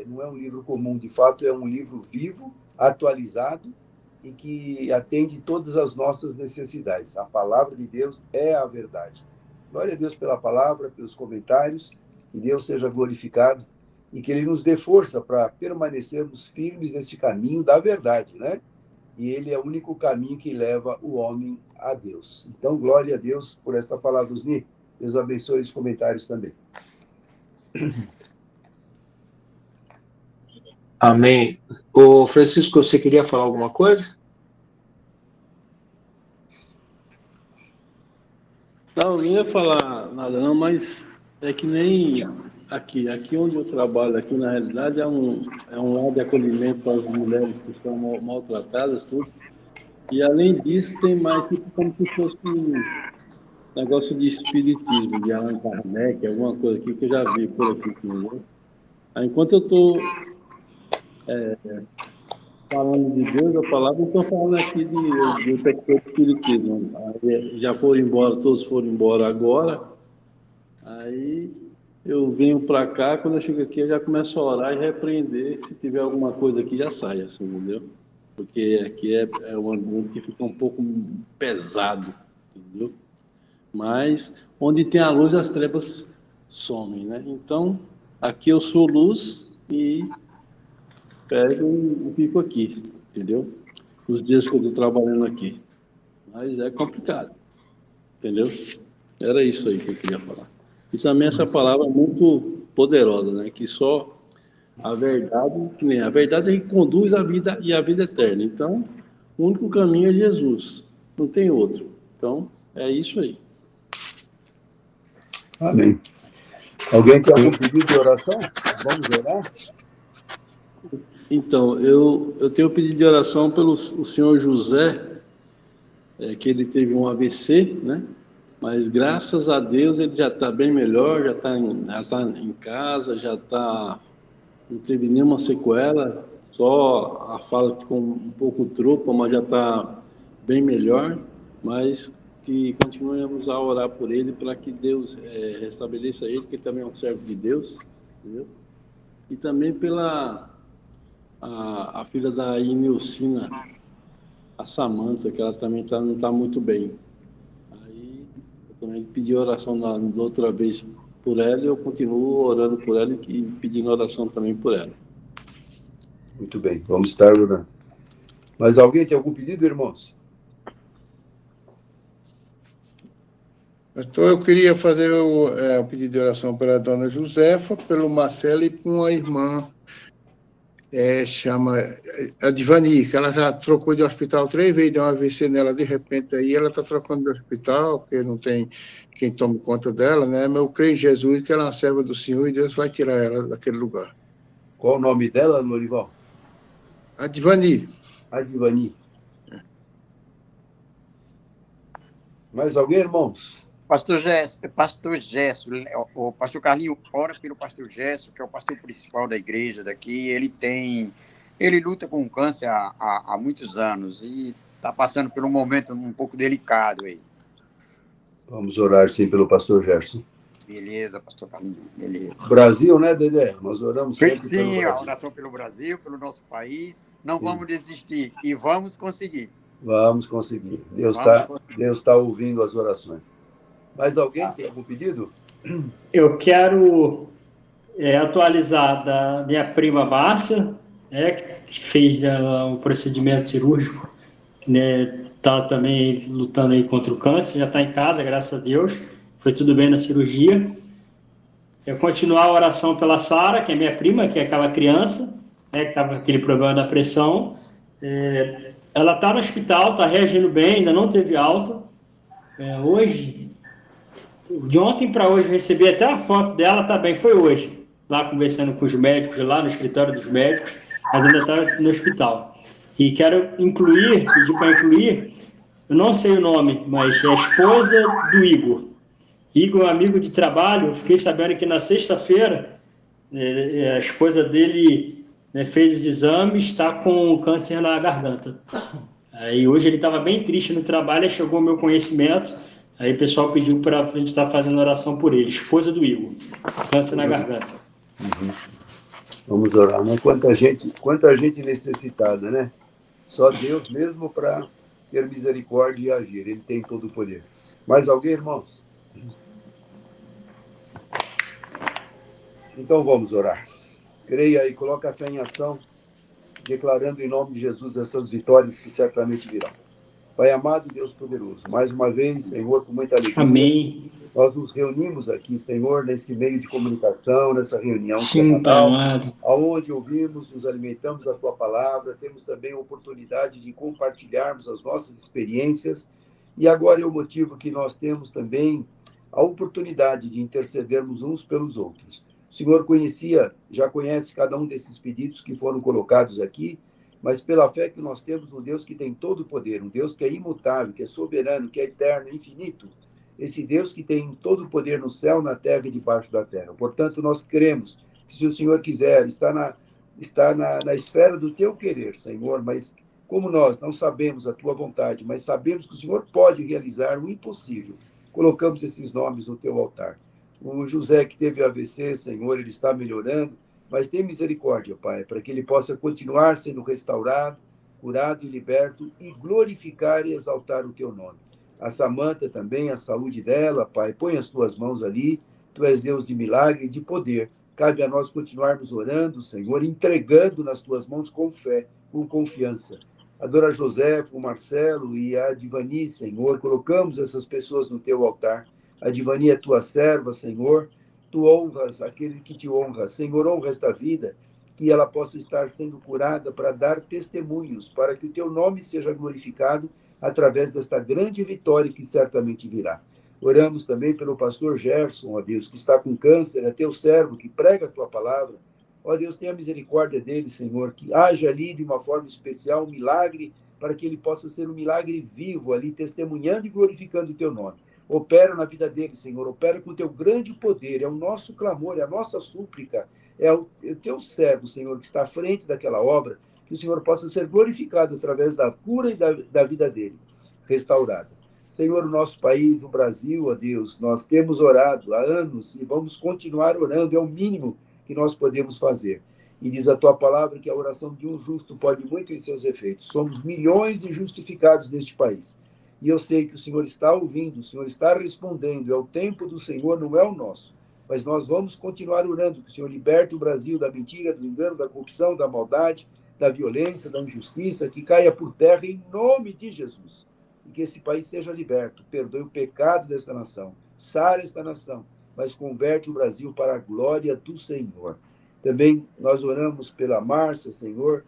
não é um livro comum, de fato é um livro vivo, atualizado, e que atende todas as nossas necessidades. A palavra de Deus é a verdade. Glória a Deus pela palavra, pelos comentários, que Deus seja glorificado e que Ele nos dê força para permanecermos firmes nesse caminho da verdade, né? E Ele é o único caminho que leva o homem a Deus. Então, glória a Deus por esta palavra, Osni. Deus abençoe os comentários também. Amém. Ô, Francisco, você queria falar alguma coisa? Não, não ia falar nada não, mas é que nem aqui onde eu trabalho, aqui na realidade é um lar de acolhimento para as mulheres que são maltratadas, tudo. E além disso tem mais tipo como se fosse um negócio de espiritismo, de Allan Kardec, alguma coisa aqui que eu já vi por aqui, entendeu? Aí, enquanto eu estou falando de Deus, a palavra, eu estou falando aqui do sector do espiritismo. Aí, já foram embora, todos foram embora agora. Aí eu venho para cá, quando eu chego aqui, eu já começo a orar e repreender. Se tiver alguma coisa aqui, já sai, assim, entendeu? Porque aqui é um ambiente que fica um pouco pesado, entendeu? Mas onde tem a luz, as trevas somem, né? Então, aqui eu sou luz e pego e fico aqui, entendeu? Os dias que eu estou trabalhando aqui. Mas é complicado, entendeu? Era isso aí que eu queria falar. E também essa palavra é muito poderosa, né? Que só a verdade, que nem a verdade é que conduz a vida e a vida eterna. Então, o único caminho é Jesus, não tem outro. Então, é isso aí. Amém. Alguém tem algum pedido de oração? Vamos orar? Então, eu tenho pedido de oração pelo o senhor José, que ele teve um AVC, né? Mas graças a Deus ele já está bem melhor, já está em casa, não teve nenhuma sequela, só a fala ficou um pouco tropa, mas já está bem melhor. Mas que continuemos a orar por ele para que Deus restabeleça ele, que ele também é um servo de Deus, entendeu? E também pela a filha da Inilcina, a Samanta, que ela também não está muito bem. Aí eu também pedi oração da outra vez por ela e eu continuo orando por ela e pedindo oração também por ela. Muito bem, vamos estar orando. Mas alguém tem algum pedido, irmãos? Então, eu queria fazer o pedido de oração pela dona Josefa, pelo Marcelo e por uma irmã, chama a Divani, que ela já trocou de hospital 3 vezes, deu um AVC nela de repente, aí ela está trocando de hospital, porque não tem quem tome conta dela, né? Mas eu creio em Jesus, que ela é uma serva do Senhor e Deus vai tirar ela daquele lugar. Qual o nome dela, Lorival? A Divani. A Divani. Mais alguém, irmãos? Pastor Gesso, o pastor Carlinho ora pelo pastor Gesso, que é o pastor principal da igreja daqui. Ele luta com câncer há muitos anos e está passando por um momento um pouco delicado aí. Vamos orar, sim, pelo pastor Gerson. Beleza, pastor Carlinho, beleza. Brasil, né, Dedé? Nós oramos sempre Sim, pelo Brasil. a oração pelo Brasil, pelo nosso país. Não vamos desistir e vamos conseguir. Vamos conseguir. Deus está ouvindo as orações. Mais alguém tem algum pedido? Eu quero atualizar da minha prima Márcia, que fez um procedimento cirúrgico, né, está também lutando aí contra o câncer, já está em casa, graças a Deus, foi tudo bem na cirurgia. Eu continuar a oração pela Sara, que é minha prima, que é aquela criança, que estava com aquele problema da pressão. Ela está no hospital, está reagindo bem, ainda não teve alta. De ontem para hoje, eu recebi até a foto dela, tá bem, foi hoje, lá conversando com os médicos, lá no escritório dos médicos, mas ainda está no hospital. E quero pedir para incluir, eu não sei o nome, mas é a esposa do Igor. Igor é um amigo de trabalho, eu fiquei sabendo que na sexta-feira, a esposa dele fez os exames, está com câncer na garganta. Aí hoje ele estava bem triste no trabalho, aí chegou ao meu conhecimento. Aí o pessoal pediu para a gente estar fazendo oração por ele. Esposa do Igor, câncer na garganta. Uhum. Vamos orar, né? Quanta gente necessitada, né? Só Deus mesmo para ter misericórdia e agir. Ele tem todo o poder. Mais alguém, irmãos? Então vamos orar. Creia e coloca a fé em ação, declarando em nome de Jesus essas vitórias que certamente virão. Pai amado, Deus poderoso, mais uma vez, Senhor, com muita alegria. Amém. Nós nos reunimos aqui, Senhor, nesse meio de comunicação, nessa reunião Sim, Pai amado. onde ouvimos, nos alimentamos da Tua palavra, temos também a oportunidade de compartilharmos as nossas experiências, e agora é o motivo que nós temos também a oportunidade de intercedermos uns pelos outros. O Senhor já conhece cada um desses pedidos que foram colocados aqui, mas pela fé que nós temos no Deus que tem todo o poder, um Deus que é imutável, que é soberano, que é eterno, infinito, esse Deus que tem todo o poder no céu, na terra e debaixo da terra. Portanto, nós cremos que se o Senhor quiser, está na esfera do teu querer, Senhor, mas como nós não sabemos a tua vontade, mas sabemos que o Senhor pode realizar o impossível, colocamos esses nomes no teu altar. O José que teve AVC, Senhor, ele está melhorando, mas tem misericórdia, Pai, para que ele possa continuar sendo restaurado, curado e liberto e glorificar e exaltar o teu nome. A Samanta também, a saúde dela, Pai, põe as tuas mãos ali, tu és Deus de milagre e de poder. Cabe a nós continuarmos orando, Senhor, entregando nas tuas mãos com fé, com confiança. a dona Josefa, o Marcelo e a Divani, Senhor. Colocamos essas pessoas no teu altar. A Divani é tua serva, Senhor. Tu honras aquele que te honra. Senhor, honra esta vida, que ela possa estar sendo curada para dar testemunhos, para que o teu nome seja glorificado através desta grande vitória que certamente virá. Oramos também pelo pastor Gerson, ó Deus, que está com câncer, é teu servo, que prega a tua palavra. Ó Deus, tenha misericórdia dele, Senhor, que haja ali de uma forma especial um milagre, para que ele possa ser um milagre vivo ali, testemunhando e glorificando o teu nome. Opera na vida dele, Senhor, opera com o teu grande poder, é o nosso clamor, é a nossa súplica, é o teu servo, Senhor, que está à frente daquela obra, que o Senhor possa ser glorificado através da cura e da vida dele, restaurada. Senhor, o nosso país, o Brasil, ó Deus, nós temos orado há anos e vamos continuar orando, é o mínimo que nós podemos fazer. E diz a tua palavra que a oração de um justo pode muito em seus efeitos. Somos milhões de justificados neste país. E eu sei que o Senhor está ouvindo, o Senhor está respondendo, é o tempo do Senhor, não é o nosso. Mas nós vamos continuar orando, que o Senhor liberte o Brasil da mentira, do engano, da corrupção, da maldade, da violência, da injustiça, que caia por terra em nome de Jesus. E que esse país seja liberto, perdoe o pecado dessa nação, sara esta nação, mas converte o Brasil para a glória do Senhor. Também nós oramos pela Márcia, Senhor,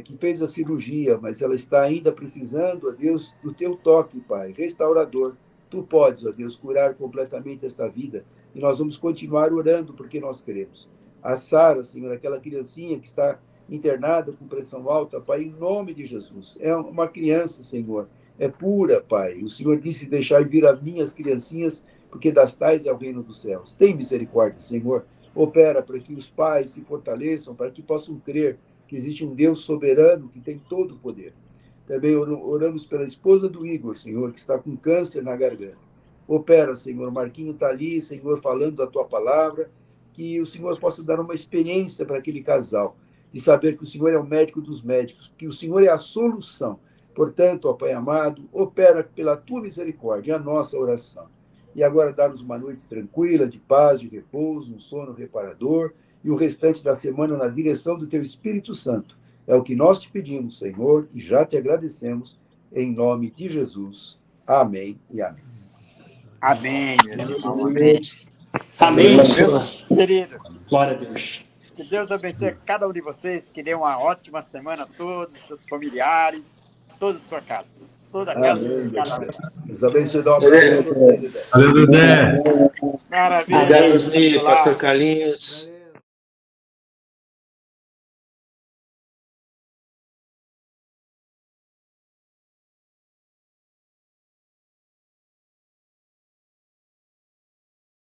que fez a cirurgia, mas ela está ainda precisando, ó Deus, do teu toque, Pai, restaurador. Tu podes, ó Deus, curar completamente esta vida, e nós vamos continuar orando, porque nós queremos. A Sara, Senhor, aquela criancinha que está internada com pressão alta, Pai, em nome de Jesus. É uma criança, Senhor, é pura, Pai. O Senhor disse, deixai vir a minhas criancinhas, porque das tais é o reino dos céus. Tem misericórdia, Senhor. Opera para que os pais se fortaleçam, para que possam crer que existe um Deus soberano que tem todo o poder. Também oramos pela esposa do Igor, Senhor, que está com câncer na garganta. Opera, Senhor. Marquinho está ali, Senhor, falando da tua palavra, que o Senhor possa dar uma experiência para aquele casal, de saber que o Senhor é o médico dos médicos, que o Senhor é a solução. Portanto, ó Pai amado, opera pela tua misericórdia a nossa oração. E agora dá-nos uma noite tranquila, de paz, de repouso, um sono reparador, e o restante da semana na direção do teu Espírito Santo. É o que nós te pedimos, Senhor, e já te agradecemos, em nome de Jesus. Amém e amém. Amém, meu irmão, amém. Amém, Deus, querido. Glória a Deus. Que Deus abençoe cada um de vocês, que dê uma ótima semana a todos, seus familiares, toda a sua casa. Toda a casa. Deus abençoe. Valeu, Dudé. Maravilha. Deus, pastor Carlinhos.